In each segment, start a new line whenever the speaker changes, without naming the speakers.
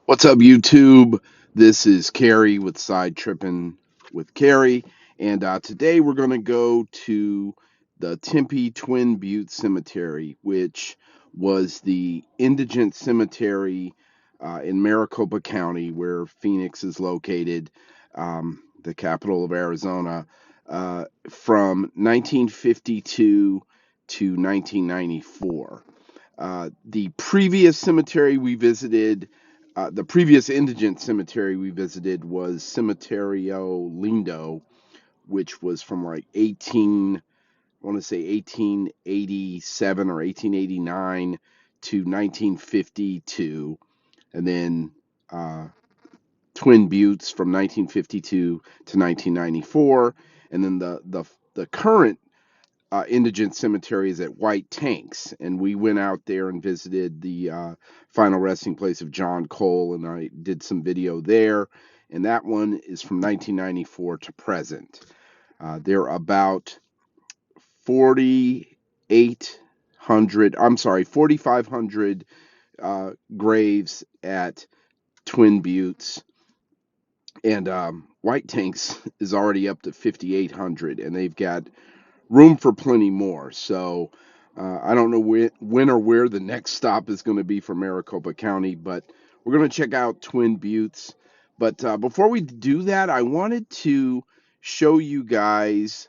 What's up, YouTube? This is Carrie with Side Trippin' with Carrie, and today we're going to go to the Tempe Twin Butte Cemetery, which was the Indigent Cemetery in Maricopa County, where Phoenix is located, the capital of Arizona, from 1952 to 1994. The previous cemetery we visited the previous indigent cemetery we visited was Cementerio Lindo, which was from like 18, I want to say 1887 or 1889 to 1952, and then uh, Twin Buttes from 1952 to 1994, and then the current Indigent cemeteries at White Tanks, and we went out there and visited the final resting place of John Cole, and I did some video there. And that one is from 1994 to present. There are about 4,500 graves at Twin Buttes, and White Tanks is already up to 5,800, and they've got room for plenty more. So I don't know when or where the next stop is going to be for Maricopa County, but we're going to check out Twin Buttes. But before we do that, I wanted to show you guys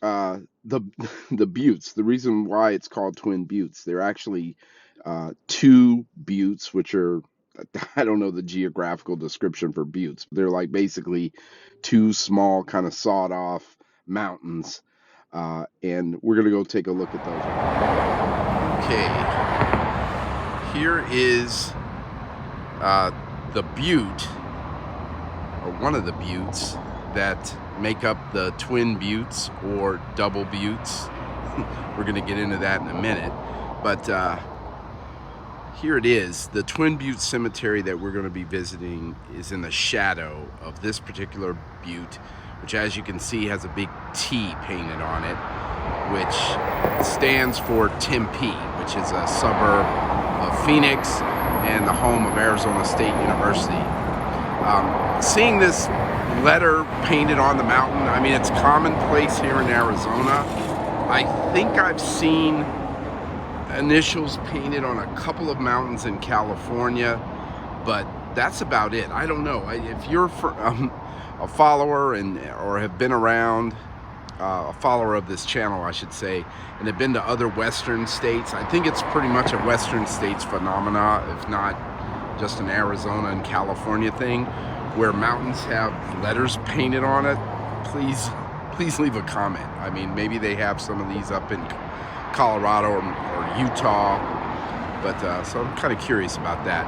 the the buttes. The reason why it's called Twin Buttes. They're actually two buttes, which are, I don't know the geographical description for buttes. They're like basically two small kind of sawed off mountains, and we're gonna go take a look at those. Okay, here is the butte, or one of the buttes that make up the Twin Buttes or Double Buttes. We're gonna get into that in a minute, but here it is. The Twin Butte Cemetery that we're going to be visiting is in the shadow of this particular butte, which, as you can see, has a big T painted on it, which stands for Tempe, which is a suburb of Phoenix and the home of Arizona State University. Seeing this letter painted on the mountain, I mean, it's commonplace here in Arizona. I think I've seen initials painted on a couple of mountains in California, but that's about it. I don't know if you're a follower or have been around, a follower of this channel, I should say, and have been to other Western states. I think it's pretty much a Western states phenomena, if not just an Arizona and California thing, where mountains have letters painted on it. Please leave a comment. I mean, maybe they have some of these up in Colorado or Utah, but so I'm kind of curious about that.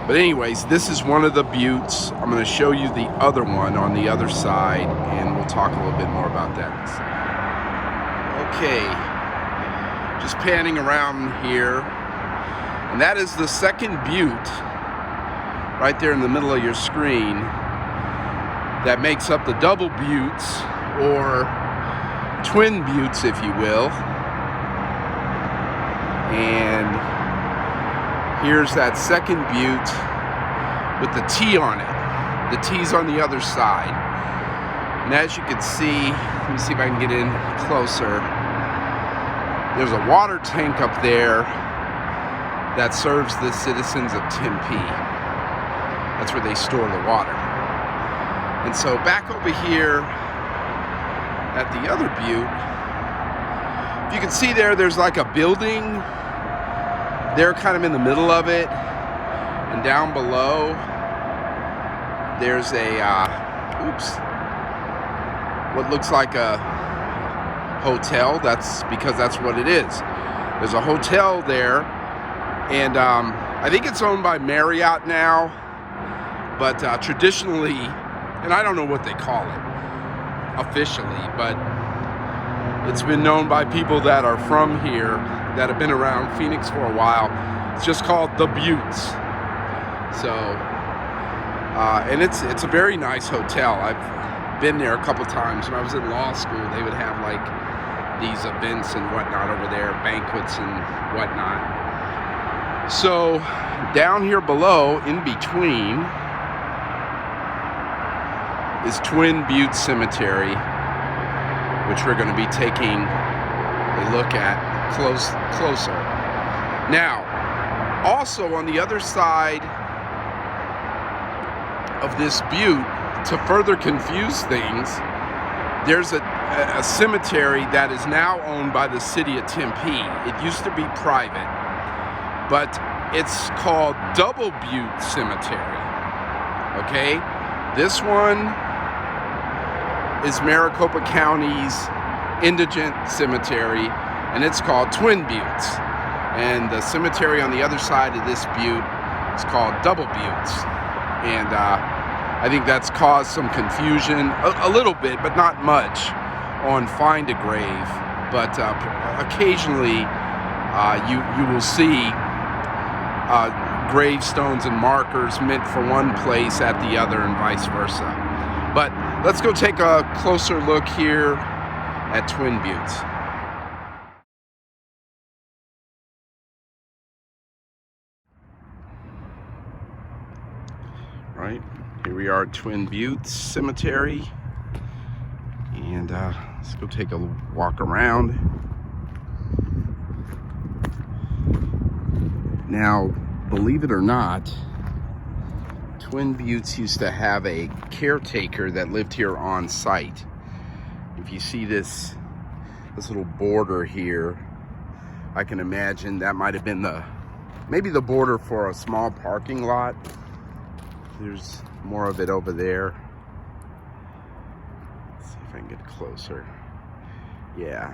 But anyways, this is one of the buttes. I'm going to show you the other one on the other side, and we'll talk a little bit more about that. Okay, just panning around here, and that is the second butte right there in the middle of your screen that makes up the Double Buttes, or Twin Buttes, if you will. And here's that second butte with the T on it. The T's on the other side. And as you can see, let me see if I can get in closer. There's a water tank up there that serves the citizens of Tempe. That's where they store the water. And so back over here at the other butte, if you can see there's like a building. They're kind of in the middle of it, and down below there's what looks like a hotel. That's because that's what it is. There's a hotel there, and I think it's owned by Marriott now, but traditionally, and I don't know what they call it officially, but it's been known by people that are from here, that have been around Phoenix for a while. It's just called the Buttes. So, and it's a very nice hotel. I've been there a couple times. When I was in law school, they would have like these events and whatnot over there, banquets and whatnot. So down here below, in between, is Twin Butte Cemetery, which we're going to be taking a look at closer. Now, also on the other side of this butte, to further confuse things, there's a cemetery that is now owned by the city of Tempe. It used to be private, but it's called Double Butte Cemetery. Okay, this one is Maricopa County's Indigent Cemetery, and it's called Twin Buttes. And the cemetery on the other side of this butte is called Double Buttes. And I think that's caused some confusion, a little bit, but not much, on Find a Grave. But occasionally you will see gravestones and markers meant for one place at the other and vice versa. But let's go take a closer look here at Twin Buttes. All right, here we are at Twin Buttes Cemetery, and let's go take a walk around. Now, believe it or not, Twin Buttes used to have a caretaker that lived here on site. If you see this little border here, I can imagine that might have been maybe the border for a small parking lot. There's more of it over there. Let's see if I can get closer. Yeah.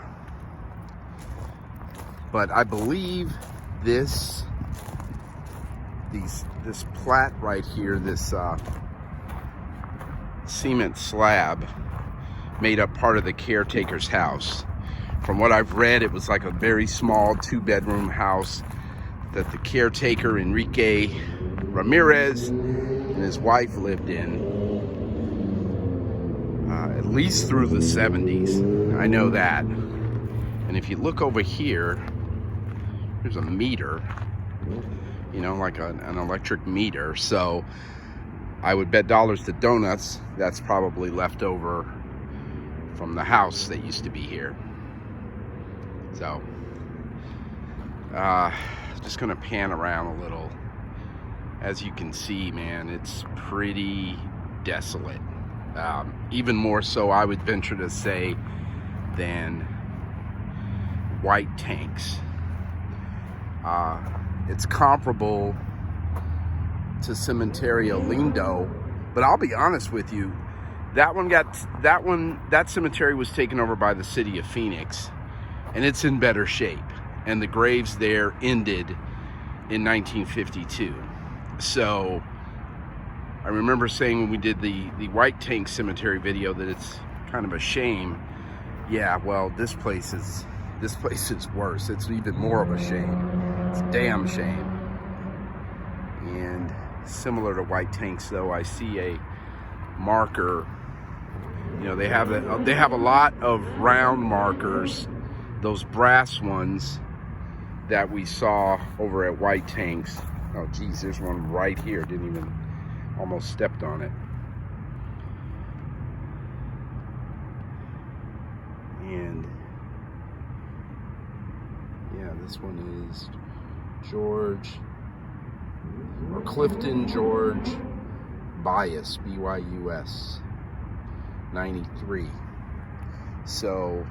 But I believe this plat right here, this cement slab, made up part of the caretaker's house. From what I've read, it was like a very small 2-bedroom house that the caretaker, Enrique Ramirez, and his wife lived in, at least through the 70s. I know that. And if you look over here, there's a meter, you know, like an electric meter. So I would bet dollars to donuts that's probably left over from the house that used to be here. So just gonna pan around a little. As you can see, man, it's pretty desolate. Even more so, I would venture to say, than White Tanks. It's comparable to Cementerio Lindo, but I'll be honest with you, that cemetery was taken over by the city of Phoenix, and it's in better shape. And the graves there ended in 1952. So I remember saying when we did the White Tank Cemetery video that it's kind of a shame. Yeah, well, this place is worse. It's even more of a shame. It's a damn shame. And similar to White Tanks, though, I see a marker. You know, they have a lot of round markers, those brass ones that we saw over at White Tanks. Oh geez, there's one right here. Didn't even, almost stepped on it. And yeah, this one is Clifton George Bias, B-Y-U-S, 93. So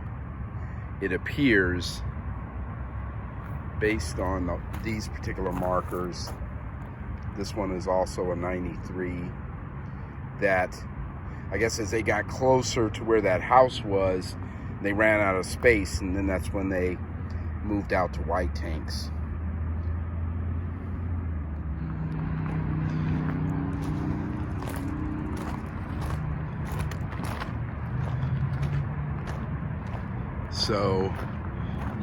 it appears, based on these particular markers, this one is also a 93, that I guess as they got closer to where that house was, they ran out of space, and then that's when they moved out to White Tanks. So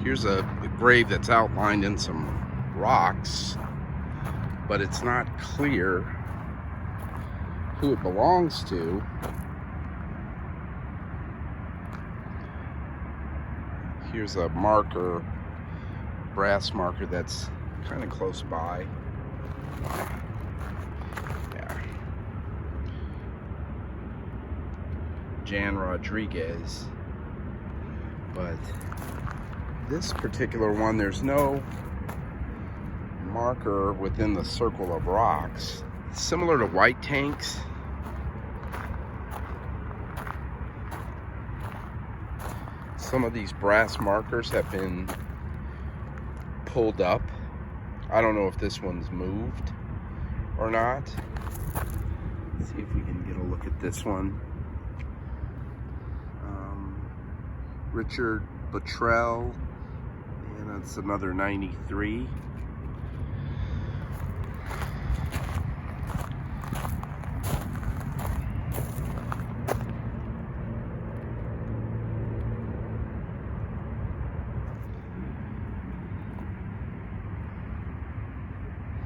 here's a grave that's outlined in some rocks, but it's not clear who it belongs to. Here's a marker, brass marker, that's kind of close by. Yeah. Jan Rodriguez. But this particular one, there's no marker within the circle of rocks. Similar to white tanks. Some of these brass markers have been pulled up. I don't know if this one's moved or not. Let's see if we can get a look at this one. Richard Buttrell, and that's another 93.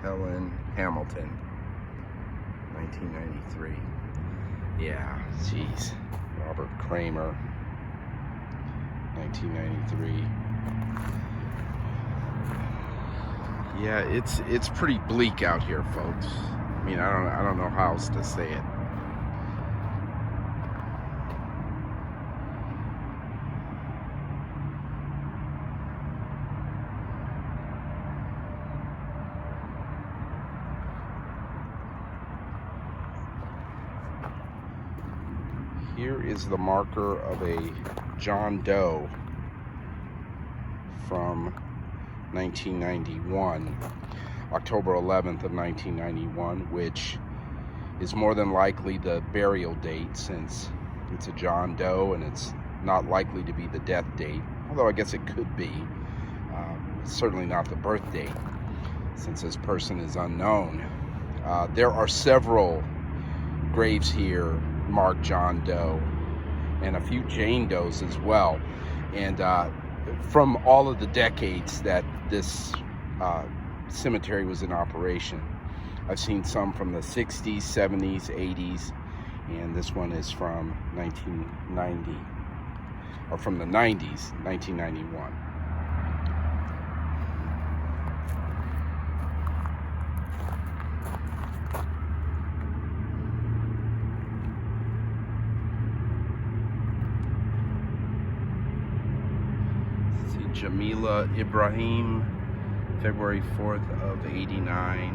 Helen Hamilton, 1993. Yeah, jeez. Robert Kramer, 1993. Yeah, it's pretty bleak out here, folks. I mean, I don't know how else to say it. Here is the marker of a John Doe from 1991, October 11th of 1991, which is more than likely the burial date, since it's a John Doe and it's not likely to be the death date, although I guess it could be. It's certainly not the birth date, since this person is unknown. There are several graves here marked John Doe, and a few Jane Does as well. And from all of the decades that this cemetery was in operation, I've seen some from the 60s, 70s, 80s, and this one is from 1990, or from the 90s, 1991. Jamila Ibrahim, February 4th of 89,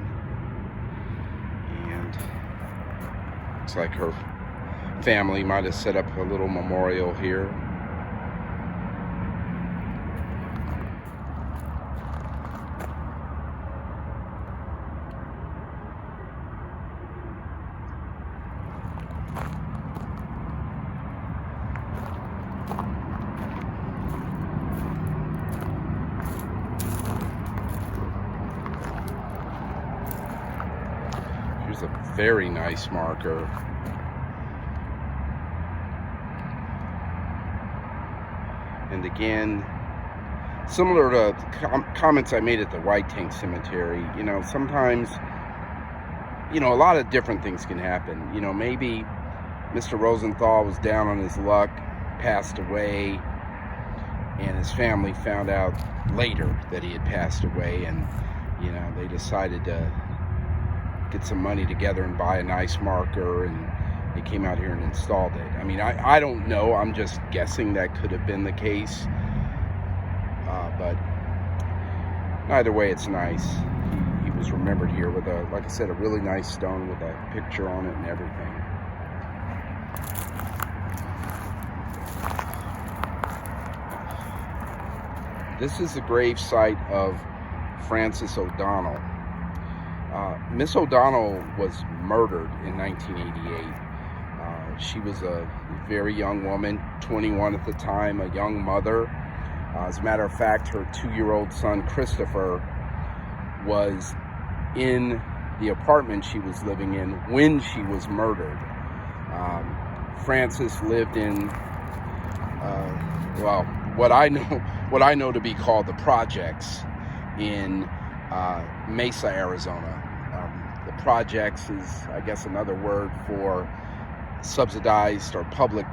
and looks like her family might have set up a little memorial here. Here's a very nice marker. And again, similar to comments I made at the White Tank Cemetery, you know, sometimes, you know, a lot of different things can happen. You know, maybe Mr. Rosenthal was down on his luck, passed away, and his family found out later that he had passed away, and, you know, they decided to get some money together and buy a nice marker, and they came out here and installed it. I mean, I don't know. I'm just guessing that could have been the case. But either way, it's nice. He was remembered here with a, like I said, a really nice stone with a picture on it and everything. This is the gravesite of Frances O'Donnell. Miss O'Donnell was murdered in 1988. She was a very young woman, 21 at the time, a young mother. As a matter of fact, her 2-year-old son, Christopher, was in the apartment she was living in when she was murdered. Frances lived in, well, what I know to be called the projects in Mesa, Arizona. The projects is, I guess, another word for subsidized or public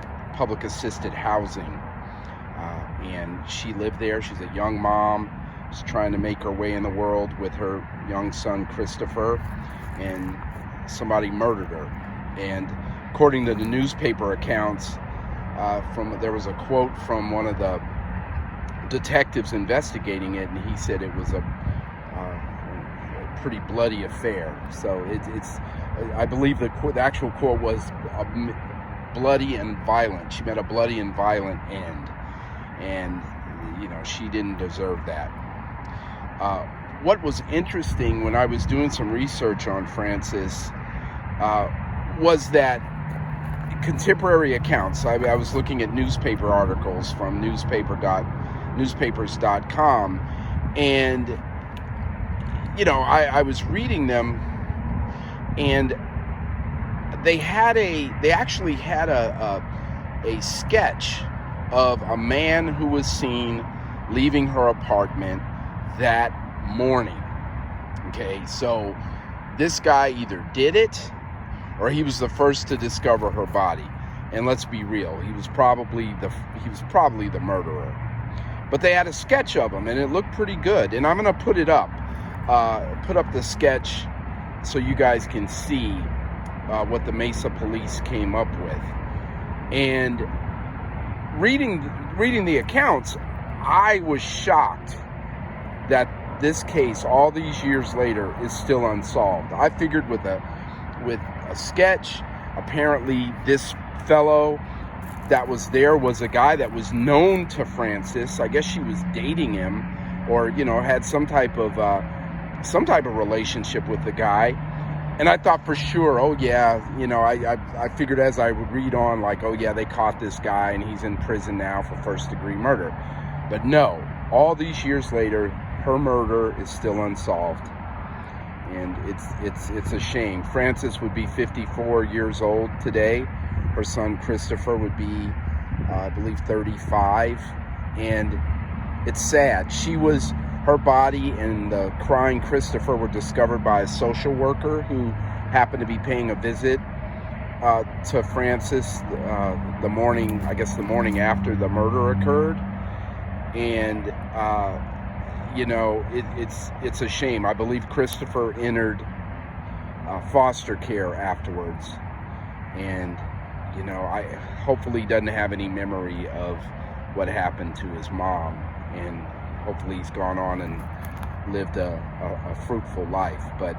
assisted housing. And she lived there. She's a young mom. was trying to make her way in the world with her young son Christopher, and somebody murdered her. And according to the newspaper accounts, there was a quote from one of the detectives investigating it, and he said it was a pretty bloody affair. So it's I believe the actual quote was bloody and violent. She met a bloody and violent end, and she didn't deserve that. What was interesting when I was doing some research on Frances was that contemporary accounts. I was looking at newspaper articles from newspapers.com, and I was reading them, and they actually had a sketch of a man who was seen leaving her apartment that morning. Okay, so this guy either did it or he was the first to discover her body. And let's be real, he was probably the murderer. But they had a sketch of him, and it looked pretty good. And I'm gonna put it up, put up the sketch so you guys can see what the Mesa police came up with. And reading the accounts, I was shocked that this case, all these years later, is still unsolved. I figured with a sketch, apparently this fellow that was there was a guy that was known to Frances. I guess she was dating him, or had some type of relationship with the guy. And I thought for sure, oh yeah, I figured as I would read on, like, oh yeah, they caught this guy and he's in prison now for first-degree murder. But no, all these years later, her murder is still unsolved, and it's a shame. Frances would be 54 years old today. Her son Christopher would be, I believe, 35, and it's sad. Her body and the crying Christopher were discovered by a social worker who happened to be paying a visit to Frances the morning after the murder occurred. And it's a shame. I believe Christopher entered foster care afterwards, and hopefully he doesn't have any memory of what happened to his mom, and hopefully he's gone on and lived a fruitful life. But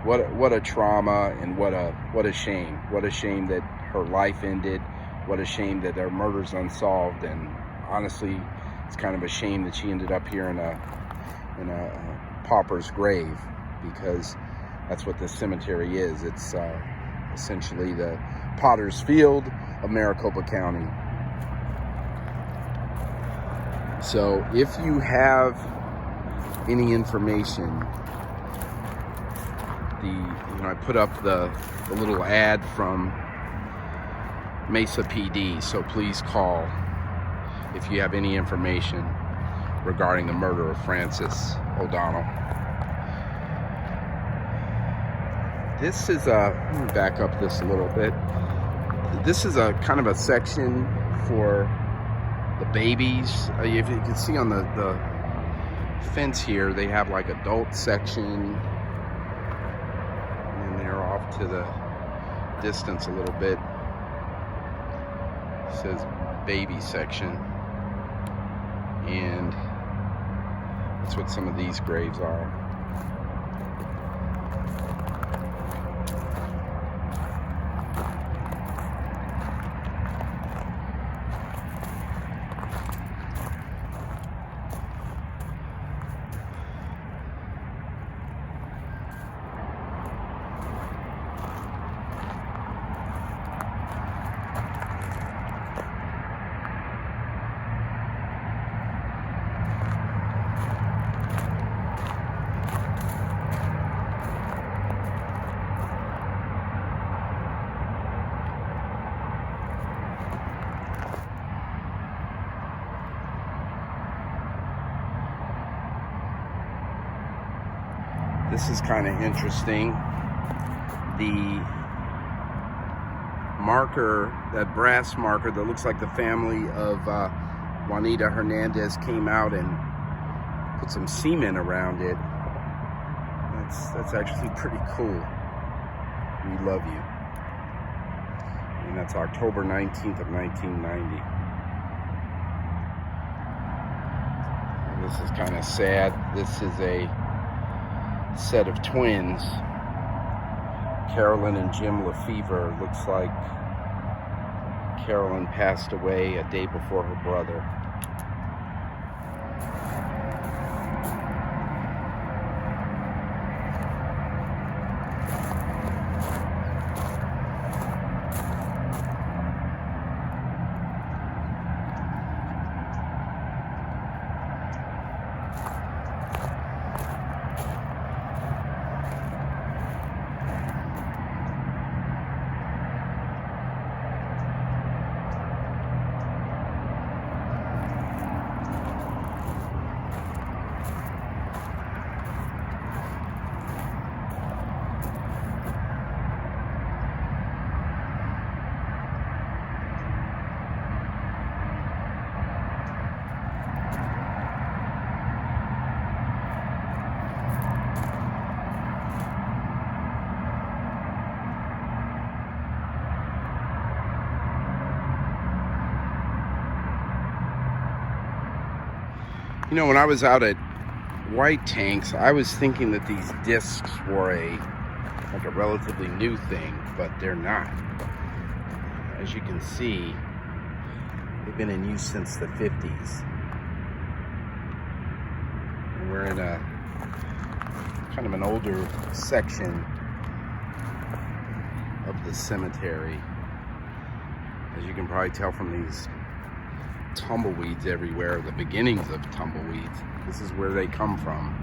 what a trauma, and what a shame. What a shame that her life ended. What a shame that their murder's unsolved. And honestly, it's kind of a shame that she ended up here in a pauper's grave, because that's what this cemetery is. It's essentially the Potter's Field of Maricopa County. So if you have any information, I put up the little ad from Mesa PD, so please call if you have any information regarding the murder of Frances O'Donnell. This is let me back up this a little bit. This is a kind of a section for the babies. If you can see on the fence here, they have like adult section, and they're off to the distance a little bit. It says baby section, and that's what some of these graves are. This is kind of interesting. The marker, that brass marker that looks like the family of Juanita Hernandez came out and put some cement around it. That's actually pretty cool. We love you. And that's October 19th of 1990. And this is kind of sad. This is a set of twins, Carolyn and Jim Lefevre. Looks like Carolyn passed away a day before her brother. You know, when I was out at White Tanks, I was thinking that these discs were like a relatively new thing, but they're not. As you can see, they've been in use since the 50s. And we're in a kind of an older section of the cemetery. As you can probably tell from these tumbleweeds everywhere, the beginnings of tumbleweeds. This is where they come from.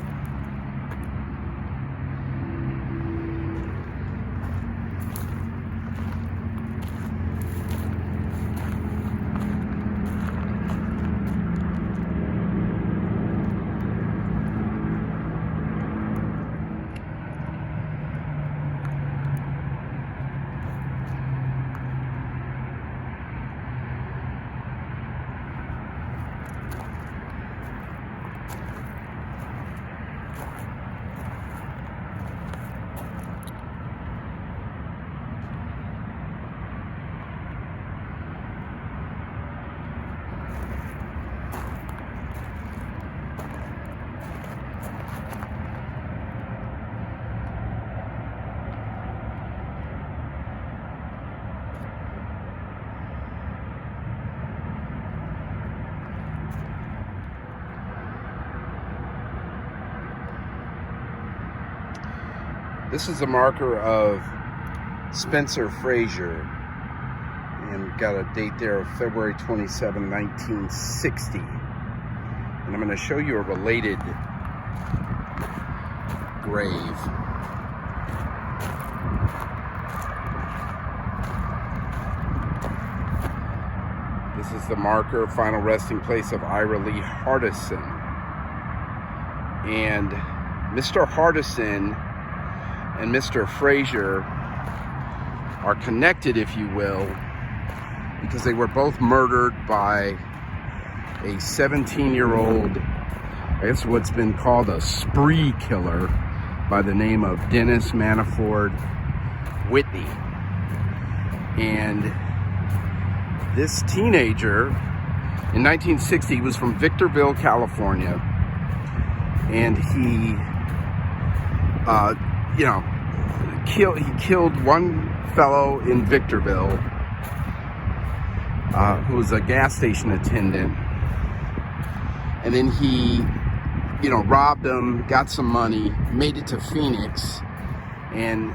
This is a marker of Spencer Frazier, and got a date there of February 27, 1960. And I'm going to show you a related grave. This is the marker, final resting place of Ira Lee Hardison. And Mr. Hardison and Mr. Frazier are connected, if you will, because they were both murdered by a 17-year-old, I guess what's been called a spree killer by the name of Dennis Manafort Whitney. And this teenager in 1960 was from Victorville, California, and he killed one fellow in Victorville who was a gas station attendant, and then he, robbed him, got some money, made it to Phoenix, and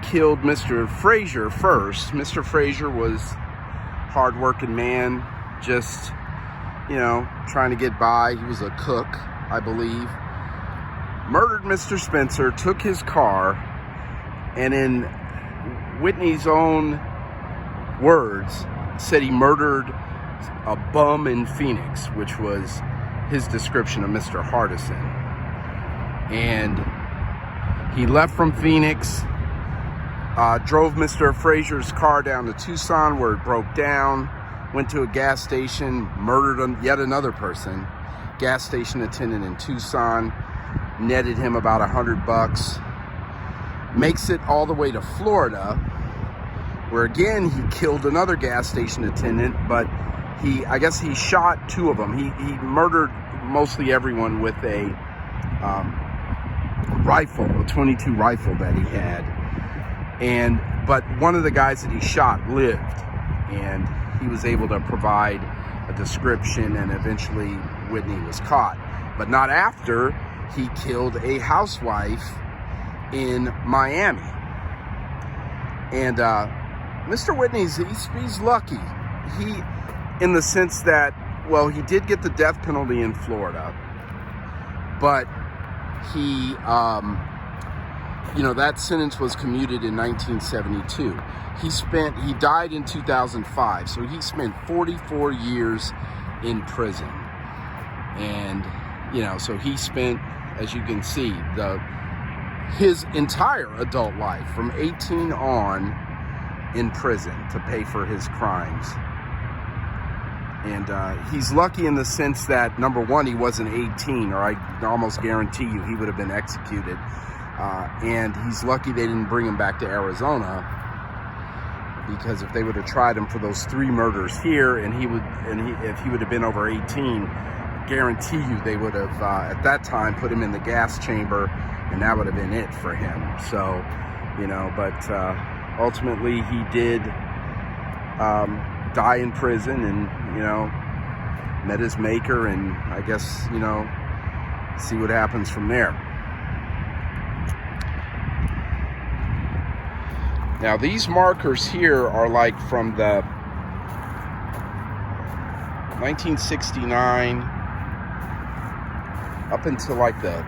killed Mr. Frazier first. Mr. Frazier was a hard-working man, just, trying to get by. He was a cook, I believe. Murdered Mr. Spencer, took his car, and in Whitney's own words, said he murdered a bum in Phoenix, which was his description of Mr. Hardison. And he left from Phoenix, drove Mr. Frazier's car down to Tucson, where it broke down, went to a gas station, murdered yet another person, gas station attendant in Tucson, netted him about $100. Makes it all the way to Florida, where again he killed another gas station attendant, but I guess he shot two of them. He murdered mostly everyone with a rifle, a .22 rifle that he had. But one of the guys that he shot lived, and he was able to provide a description, and eventually Whitney was caught. But not after he killed a housewife in Miami. And Mr. Whitney's, he's lucky. In the sense that, well, he did get the death penalty in Florida, but he, that sentence was commuted in 1972. He died in 2005, so he spent 44 years in prison. And, so he spent, as you can see, his entire adult life, from 18 on, in prison to pay for his crimes. And he's lucky in the sense that, number one, he wasn't 18, or I almost guarantee you he would have been executed. And he's lucky they didn't bring him back to Arizona, because if they would have tried him for those 3 murders here, if he would have been over 18, I guarantee you they would have at that time put him in the gas chamber, and that would have been it for him. So, but ultimately he did die in prison, and met his maker, and I guess see what happens from there. Now these markers here are like from the 1969 up until like the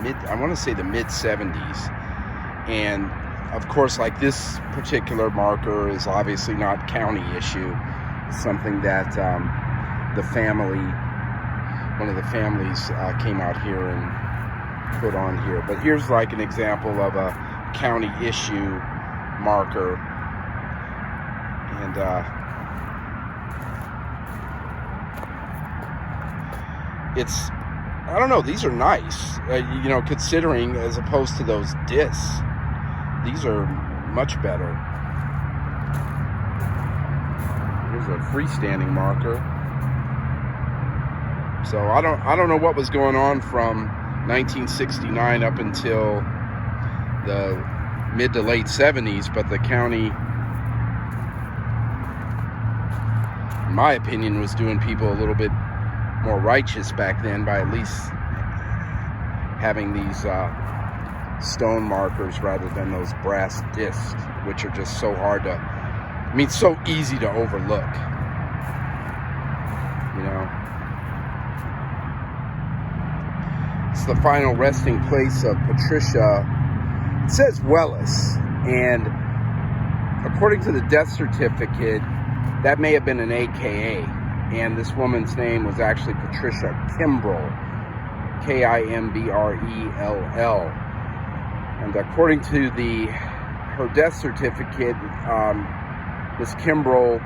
mid 70s. And of course, like, this particular marker is obviously not county issue. It's something that one of the families came out here and put on here. But here's like an example of a county issue marker. And I don't know, these are nice, considering, as opposed to those discs. These are much better. Here's a freestanding marker. So I don't know what was going on from 1969 up until the mid to late 70s, but the county, in my opinion, was doing people a little bit more righteous back then by at least having these stone markers rather than those brass discs, which are just so so easy to overlook. It's the final resting place of Patricia. It says Wellis, and according to the death certificate, that may have been an AKA, and this woman's name was actually Patricia Kimbrell, Kimbrell. And according to her death certificate, Miss Kimbrell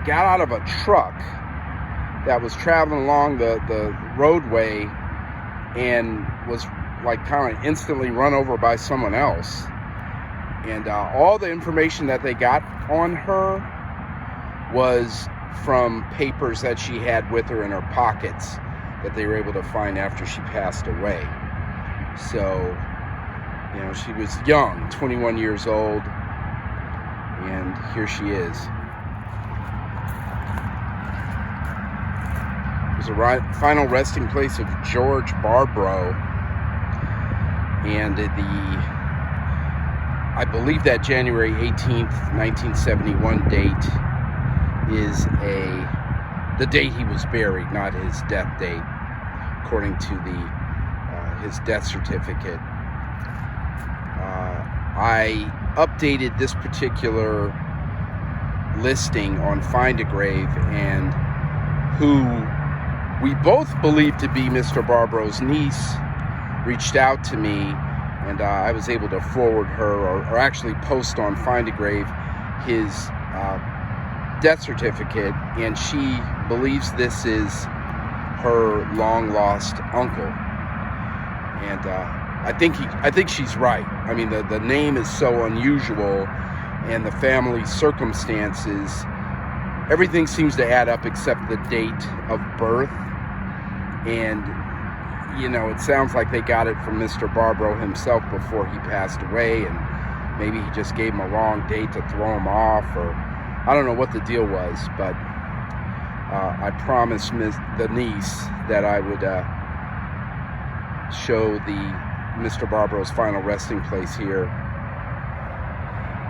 got out of a truck that was traveling along the roadway and was like kind of instantly run over by someone else. And all the information that they got on her was from papers that she had with her in her pockets that they were able to find after she passed away. So, she was young, 21 years old, and here she is. It was a final resting place of George Barbro, and I believe that January 18th, 1971 date is the date he was buried, not his death date, according to his death certificate. I updated this particular listing on Find a Grave, and who we both believe to be Mr. Barbro's niece reached out to me, and I was able to forward her, or actually post on Find a Grave, his death certificate, and she believes this is her long-lost uncle. And I think she's right. I mean, the name is so unusual, and the family circumstances, everything seems to add up except the date of birth. And, you know, it sounds like they got it from Mr. Barbaro himself before he passed away, and maybe he just gave him a wrong date to throw him off, or I don't know what the deal was, but I promised the niece that I would show Mr. Barbaro's final resting place here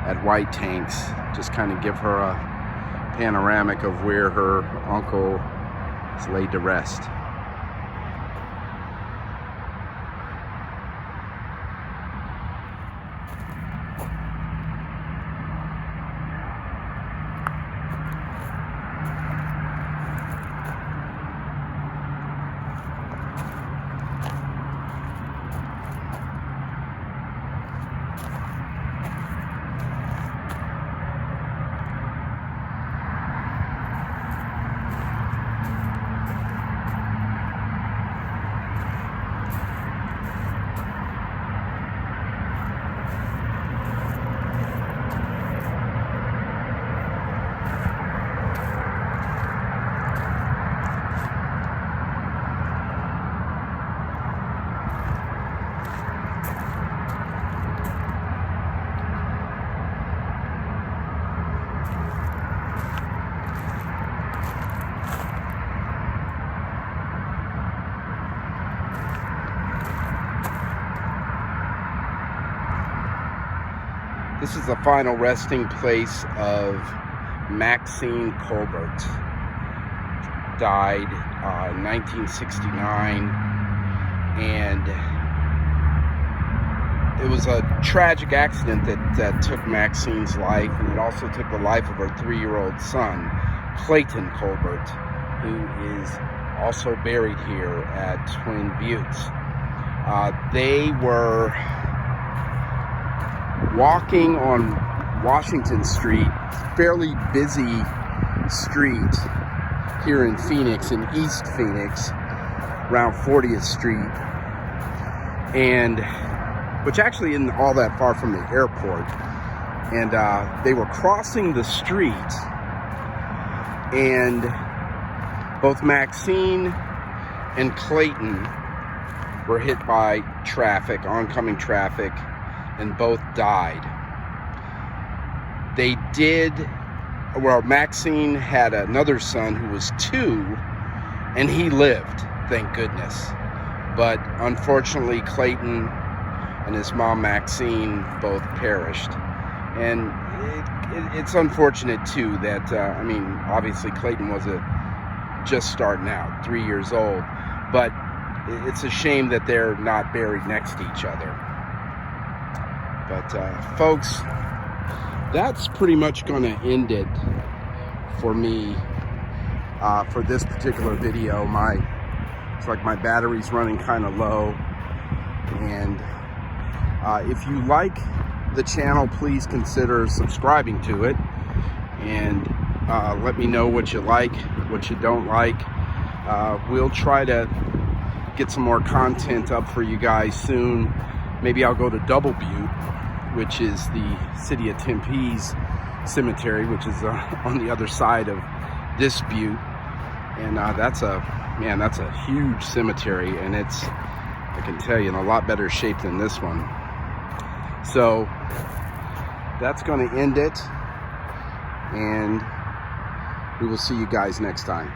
at White Tanks, just kind of give her a panoramic of where her uncle is laid to rest. This is the final resting place of Maxine Colbert. Died in 1969, and it was a tragic accident that took Maxine's life, and it also took the life of her 3-year-old son, Clayton Colbert, who is also buried here at Twin Buttes. They were walking on Washington Street, fairly busy street here in Phoenix, in East Phoenix, around 40th Street, and which actually isn't all that far from the airport. And they were crossing the street, and both Maxine and Clayton were hit by traffic, oncoming traffic, and both died. They did, well, Maxine had another son who was 2, and he lived, thank goodness. But unfortunately, Clayton and his mom, Maxine, both perished. And it's unfortunate, too, that, I mean, obviously Clayton was just starting out, 3 years old, but it's a shame that they're not buried next to each other. But folks, that's pretty much going to end it for me for this particular video. It's like my battery's running kind of low, and if you like the channel, please consider subscribing to it, and let me know what you like, what you don't like. We'll try to get some more content up for you guys soon. Maybe I'll go to Double Butte, which is the city of Tempe's cemetery, which is on the other side of this butte. And that's a huge cemetery, and it's, I can tell you, in a lot better shape than this one. So that's going to end it, and we will see you guys next time.